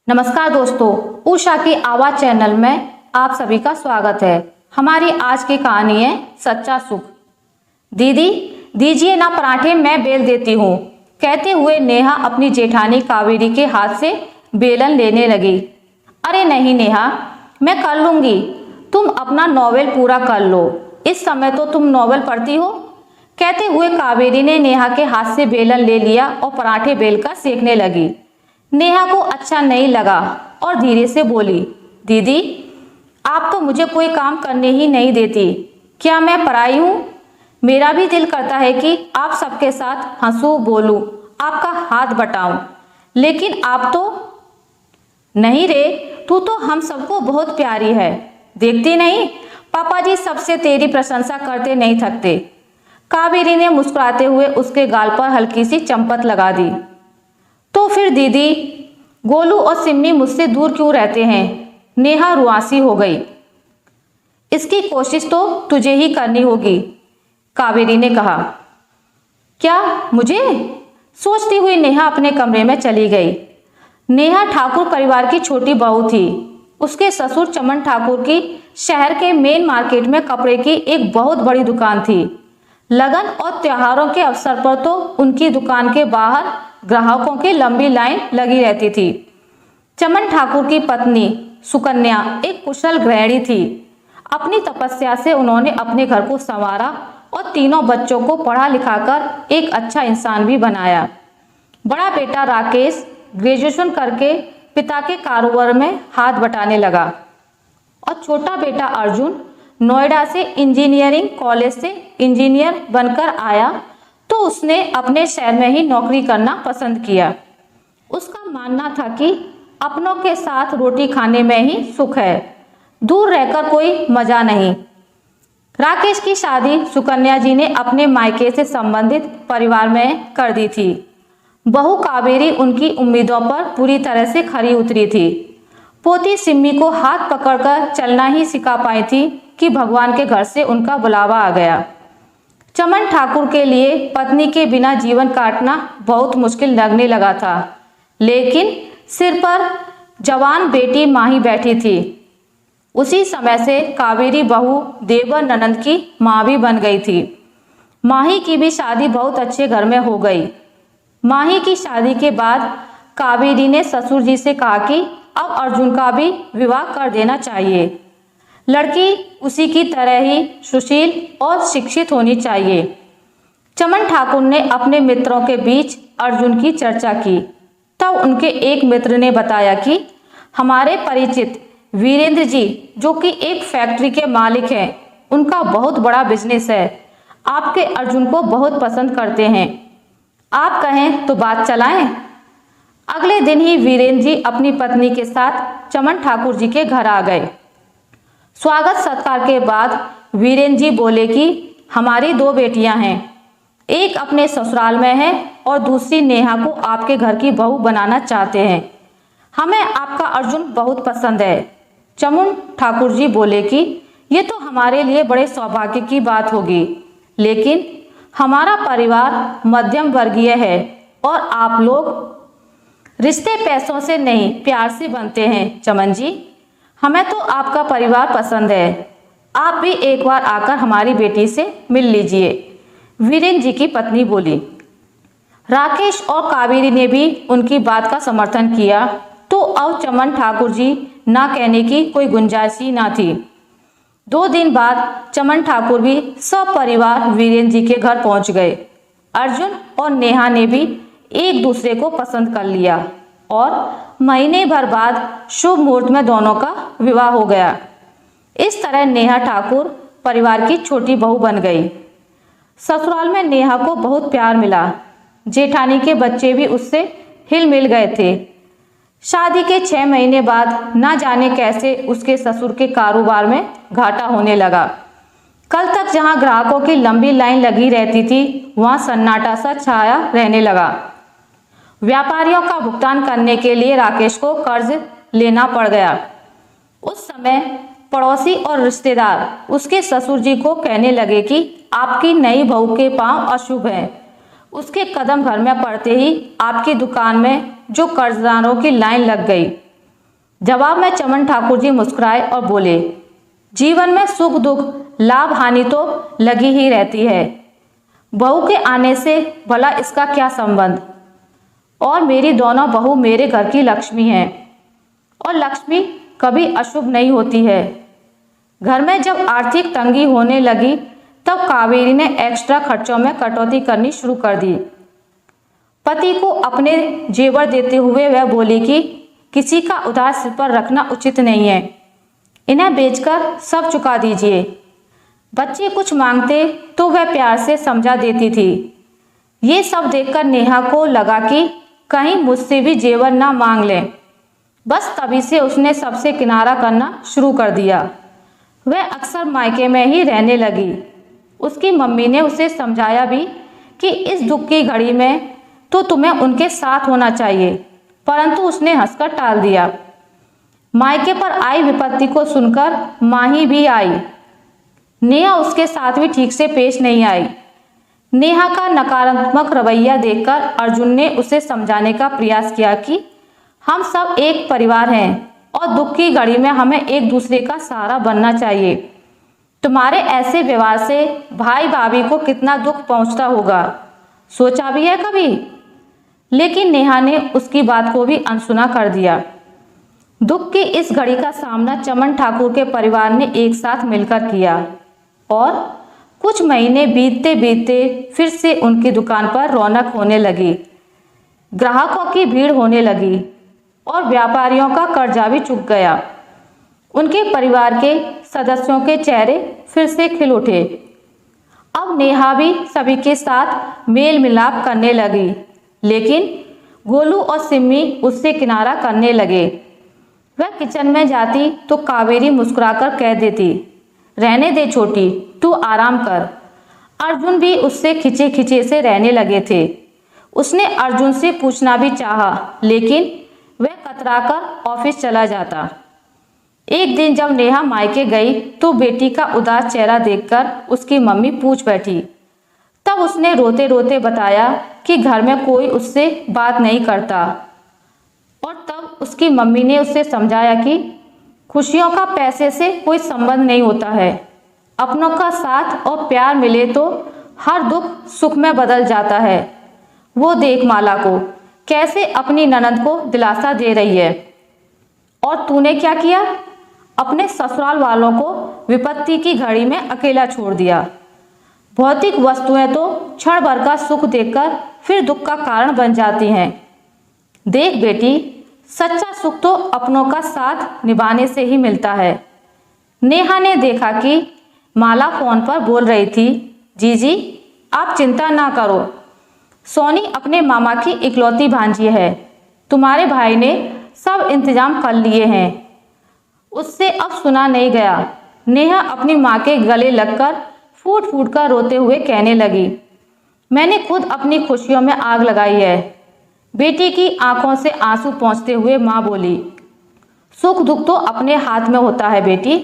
नमस्कार दोस्तों, उषा की आवाज चैनल में आप सभी का स्वागत है। हमारी आज की कहानी है सच्चा सुख। दीदी दीजिए ना पराठे, मैं बेल देती हूँ, कहते हुए नेहा अपनी जेठानी कावेरी के हाथ से बेलन लेने लगी। अरे नहीं नेहा, मैं कर लूंगी, तुम अपना नॉवेल पूरा कर लो, इस समय तो तुम नॉवेल पढ़ती हो, कहते हुए कावेरी ने नेहा के हाथ से बेलन ले लिया और पराठे बेलकर सेकने लगी। नेहा को अच्छा नहीं लगा और धीरे से बोली, दीदी आप तो मुझे कोई काम करने ही नहीं देती, क्या मैं पराई हूँ? मेरा भी दिल करता है कि आप सबके साथ हंसूं बोलूं, आपका हाथ बटाऊं, लेकिन आप तो नहीं रे, तू तो हम सबको बहुत प्यारी है, देखती नहीं पापा जी सबसे तेरी प्रशंसा करते नहीं थकते। कावेरी ने मुस्कुराते हुए उसके गाल पर हल्की सी चंपत लगा दी। तो फिर दीदी गोलू और सिम्मी मुझसे दूर क्यों रहते हैं? नेहा रुआसी हो गई। इसकी कोशिश तो तुझे ही करनी होगी, कावेरी ने कहा। क्या मुझे? सोचती हुई नेहा अपने कमरे में चली गई। नेहा ठाकुर परिवार की छोटी बहू थी। उसके ससुर चमन ठाकुर की शहर के मेन मार्केट में कपड़े की एक बहुत बड़ी दुकान थी। लगन और त्योहारों के अवसर पर तो उनकी दुकान के बाहर ग्राहकों की लंबी लाइन लगी रहती थी। चमन ठाकुर की पत्नी सुकन्या एक कुशल गृहिणी थी। अपनी तपस्या से उन्होंने अपने घर को संवारा और तीनों बच्चों को पढ़ा लिखाकर एक अच्छा इंसान भी बनाया। बड़ा बेटा राकेश ग्रेजुएशन करके पिता के कारोबार में हाथ बटाने लगा और छोटा बेटा अर्जुन नोएडा से इंजीनियरिंग कॉलेज से इंजीनियर बनकर आया तो उसने अपने शहर में ही नौकरी करना पसंद किया। उसका मानना था कि अपनों के साथ रोटी खाने में ही सुख है, दूर रहकर कोई मजा नहीं। राकेश की शादी सुकन्या जी ने अपने मायके से संबंधित परिवार में कर दी थी। बहू कावेरी उनकी उम्मीदों पर पूरी तरह से खरी उतरी थी। पोती सिम्मी को हाथ पकड़कर चलना ही सिखा पाई थी कि भगवान के घर से उनका बुलावा आ गया। चमन ठाकुर के लिए पत्नी के बिना जीवन काटना बहुत मुश्किल लगने लगा था, लेकिन सिर पर जवान बेटी माही बैठी थी। उसी समय से कावेरी बहू देवर ननंद की माँ भी बन गई थी। माही की भी शादी बहुत अच्छे घर में हो गई। माही की शादी के बाद कावेरी ने ससुर जी से कहा कि अब अर्जुन का भी विवाह कर देना चाहिए। लड़की उसी की तरह ही सुशील और शिक्षित होनी चाहिए। चमन ठाकुर ने अपने मित्रों के बीच अर्जुन की चर्चा की। तब उनके एक मित्र ने बताया कि हमारे परिचित वीरेंद्र जी जो कि एक फैक्ट्री के मालिक हैं, उनका बहुत बड़ा बिजनेस है, आपके अर्जुन को बहुत पसंद करते हैं, आप कहें तो बात चलाएं। अगले दिन ही वीरेंद्र जी अपनी पत्नी के साथ चमन ठाकुर जी के घर आ गए। स्वागत सत्कार के बाद वीरेंद्र जी बोले कि हमारी दो बेटियां हैं, एक अपने ससुराल में है और दूसरी नेहा को आपके घर की बहू बनाना चाहते हैं। हमें आपका अर्जुन बहुत पसंद है। चमन ठाकुर जी बोले कि ये तो हमारे लिए बड़े सौभाग्य की बात होगी, लेकिन हमारा परिवार मध्यम वर्गीय है और आप लोग रिश्ते पैसों से नहीं प्यार से बनते हैं। चमन जी, हमें तो आपका परिवार पसंद है, आप भी एक बार आकर हमारी बेटी से मिल लीजिए, वीरेंद्र जी की पत्नी बोली। राकेश और कावेरी ने भी उनकी बात का समर्थन किया तो अब चमन ठाकुर जी ना कहने की कोई गुंजाइश ही ना थी। 2 दिन बाद चमन ठाकुर भी सब परिवार वीरेंद्र जी के घर पहुंच गए। अर्जुन और नेहा ने भी एक दूसरे को पसंद कर लिया और महीने भर बाद शुभ मुहूर्त में दोनों का विवाह हो गया। इस तरह नेहा ठाकुर परिवार की छोटी बहू बन गई। ससुराल में नेहा को बहुत प्यार मिला। जेठानी के बच्चे भी उससे हिल मिल गए थे। शादी के 6 महीने बाद ना जाने कैसे उसके ससुर के कारोबार में घाटा होने लगा। कल तक जहां ग्राहकों की लंबी लाइन लगी रहती थी, वहां सन्नाटा सा छाया रहने लगा। व्यापारियों का भुगतान करने के लिए राकेश को कर्ज लेना पड़ गया। उस समय पड़ोसी और रिश्तेदार उसके ससुर जी को कहने लगे कि आपकी नई बहू के पांव अशुभ हैं। उसके कदम घर में पड़ते ही आपकी दुकान में जो कर्जदारों की लाइन लग गई। जवाब में चमन ठाकुर जी मुस्कुराए और बोले, जीवन में सुख दुख लाभ हानि तो लगी ही रहती है। बहू के आने से भला इसका क्या संबंध। और मेरी दोनों बहू मेरे घर की लक्ष्मी हैं और लक्ष्मी कभी अशुभ नहीं होती है। घर में जब आर्थिक तंगी होने लगी तब कावेरी ने एक्स्ट्रा खर्चों में कटौती करनी शुरू कर दी। पति को अपने जेवर देते हुए वह बोली कि किसी का उधार सिर पर रखना उचित नहीं है, इन्हें बेचकर सब चुका दीजिए। बच्चे कुछ मांगते तो वह प्यार से समझा देती थी। ये सब देखकर नेहा को लगा कि कहीं मुझसे भी जेवर ना मांग लें। बस तभी से उसने सबसे किनारा करना शुरू कर दिया। वह अक्सर मायके में ही रहने लगी। उसकी मम्मी ने उसे समझाया भी कि इस दुख की घड़ी में तो तुम्हें उनके साथ होना चाहिए, परंतु उसने हंसकर टाल दिया। मायके पर आई विपत्ति को सुनकर माही भी आई। नेहा उसके साथ भी ठीक से पेश नहीं आई। नेहा का नकारात्मक रवैया देखकर अर्जुन ने उसे समझाने का प्रयास किया कि हम सब एक परिवार हैं और दुख की घड़ी में हमें एक दूसरे का सहारा बनना चाहिए। तुम्हारे ऐसे व्यवहार से भाई भाभी को कितना दुख पहुंचता होगा, सोचा भी है कभी। लेकिन नेहा ने उसकी बात को भी अनसुना कर दिया। दुख की इस घड़ी का सामना चमन ठाकुर के परिवार ने एक साथ मिलकर किया और कुछ महीने बीतते बीतते फिर से उनकी दुकान पर रौनक होने लगी। ग्राहकों की भीड़ होने लगी और व्यापारियों का कर्जा भी चुक गया। उनके परिवार के सदस्यों के चेहरे फिर से खिल उठे। अब नेहा भी सभी के साथ मेल मिलाप करने लगी, लेकिन गोलू और सिम्मी उससे किनारा करने लगे। वह किचन में जाती तो कावेरी मुस्कुराकर कह देती, रहने दे छोटी, तू आराम कर। अर्जुन भी उससे खिंचे खिंचे से रहने लगे थे। उसने अर्जुन से पूछना भी चाहा, लेकिन वह कतराकर ऑफिस चला जाता। एक दिन जब नेहा मायके गई तो बेटी का उदास चेहरा देखकर उसकी मम्मी पूछ बैठी। तब उसने रोते रोते बताया कि घर में कोई उससे बात नहीं करता। और तब उसकी मम्मी ने उसे समझाया कि खुशियों का पैसे से कोई संबंध नहीं होता है। अपनों का साथ और प्यार मिले तो हर दुख सुख में बदल जाता है। वो देख माला को कैसे अपनी ननद को दिलासा दे रही है। और तूने क्या किया? अपने ससुराल वालों को विपत्ति की घड़ी में अकेला छोड़ दिया। भौतिक वस्तुएं तो क्षण भर का सुख देकर फिर दुख का कारण बन जाती हैं। देख बेटी, सच्चा सुख तो अपनों का साथ निभाने से ही मिलता है। नेहा ने देखा कि माला फोन पर बोल रही थी। जीजी, आप चिंता ना करो, सोनी अपने मामा की इकलौती भांजी है। तुम्हारे भाई ने सब इंतजाम कर लिए हैं। उससे अब सुना नहीं गया। नेहा अपनी माँ के गले लगकर फूट फूट कर रोते हुए कहने लगी, मैंने खुद अपनी खुशियों में आग लगाई है। बेटी की आंखों से आंसू पोंछते हुए माँ बोली, सुख दुख तो अपने हाथ में होता है बेटी।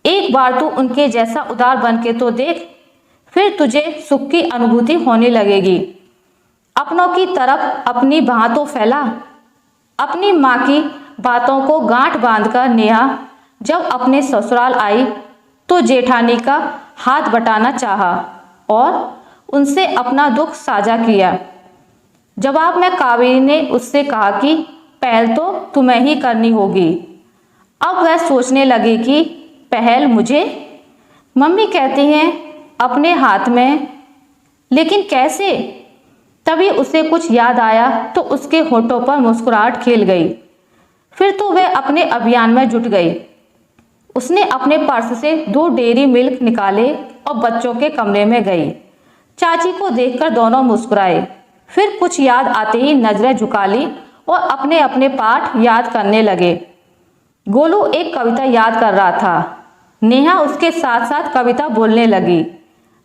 एक बार तू उनके जैसा उदार बन के तो देख, फिर तुझे सुख की अनुभूति होने लगेगी। अपनों की तरफ अपनी बाह तो फैला। अपनी माँ की बातों को गांठ बांधकर नेहा जब अपने ससुराल आई तो जेठानी का हाथ बटाना चाहा और उनसे अपना दुख साझा किया। जवाब में कावेरी ने उससे कहा कि पहल तो तुम्हें ही करनी होगी। अब वह सोचने लगी कि पहल मुझे? मम्मी कहती हैं अपने हाथ में, लेकिन कैसे? तभी उसे कुछ याद आया तो उसके होठों पर मुस्कुराहट खिल गई। फिर तो वह अपने अभियान में जुट गई। उसने अपने पर्स से 2 डेयरी मिल्क निकाले और बच्चों के कमरे में गई। चाची को देखकर दोनों मुस्कुराए। फिर कुछ याद आते ही नजरें झुका ली और अपने अपने पाठ याद करने लगे। गोलू एक कविता याद कर रहा था। नेहा उसके साथ साथ कविता बोलने लगी।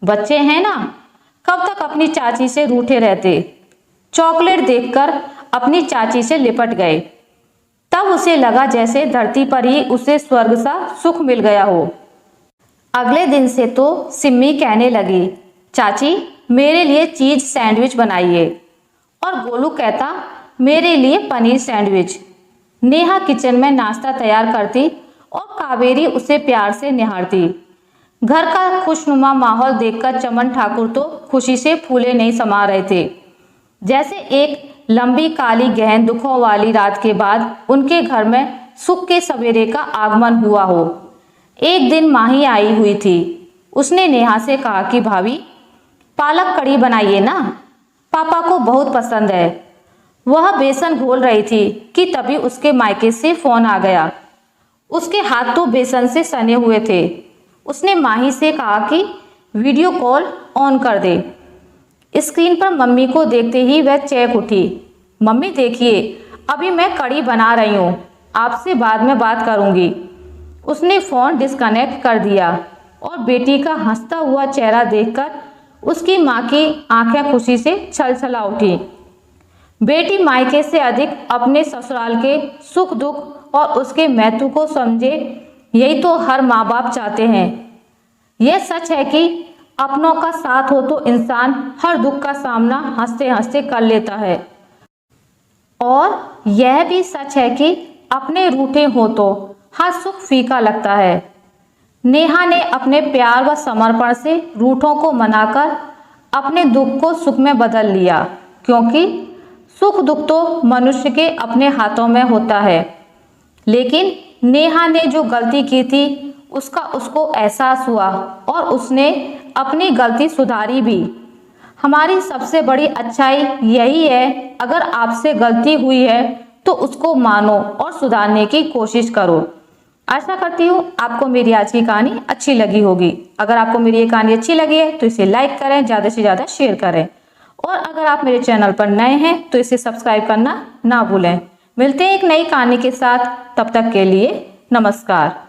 बच्चे हैं ना, कब तक अपनी चाची से रूठे रहते। चॉकलेट देखकर अपनी चाची से लिपट गए। तब उसे लगा जैसे धरती पर ही उसे स्वर्ग सा सुख मिल गया हो। अगले दिन से तो सिम्मी कहने लगी, चाची मेरे लिए चीज सैंडविच बनाइए। और गोलू कहता, मेरे लिए पनीर सैंडविच। नेहा किचन में नाश्ता तैयार करती और कावेरी उसे प्यार से निहारती। घर का खुशनुमा माहौल देखकर चमन ठाकुर तो खुशी से फूले नहीं समा रहे थे। जैसे एक लंबी काली गहन दुखों वाली रात के बाद उनके घर में सुख के सवेरे का आगमन हुआ हो। एक दिन माही आई हुई थी। उसने नेहा से कहा कि भाभी, पालक कड़ी बनाइए ना, पापा को बहुत पसंद है। वह बेसन घोल रही थी कि तभी उसके मायके से फोन आ गया। उसके हाथ तो बेसन से सने हुए थे। उसने माही से कहा कि वीडियो कॉल ऑन कर दे। स्क्रीन पर मम्मी को देखते ही वह चौंक उठी। मम्मी देखिए, अभी मैं कड़ी बना रही हूँ, आपसे बाद में बात करूँगी। उसने फ़ोन डिस्कनेक्ट कर दिया और बेटी का हंसता हुआ चेहरा देखकर उसकी माँ की आंखें खुशी से छलछला उठी। बेटी मायके से अधिक अपने ससुराल के सुख दुख और उसके महत्व को समझे, यही तो हर माँ बाप चाहते हैं। यह सच है कि अपनों का साथ हो तो इंसान हर दुख का सामना हंसते हंसते कर लेता है, और यह भी सच है कि अपने रूठे हो तो हर सुख फीका लगता है। नेहा ने अपने प्यार व समर्पण से रूठों को मनाकर अपने दुख को सुख में बदल लिया, क्योंकि सुख दुख तो मनुष्य के अपने हाथों में होता है। लेकिन नेहा ने जो गलती की थी उसका उसको एहसास हुआ और उसने अपनी गलती सुधारी भी। हमारी सबसे बड़ी अच्छाई यही है, अगर आपसे गलती हुई है तो उसको मानो और सुधारने की कोशिश करो। आशा करती हूँ आपको मेरी आज की कहानी अच्छी लगी होगी। अगर आपको मेरी ये कहानी अच्छी लगी है तो इसे लाइक करें, ज़्यादा से ज़्यादा शेयर करें, और अगर आप मेरे चैनल पर नए हैं तो इसे सब्सक्राइब करना ना भूलें। मिलते हैं एक नई कहानी के साथ, तब तक के लिए नमस्कार।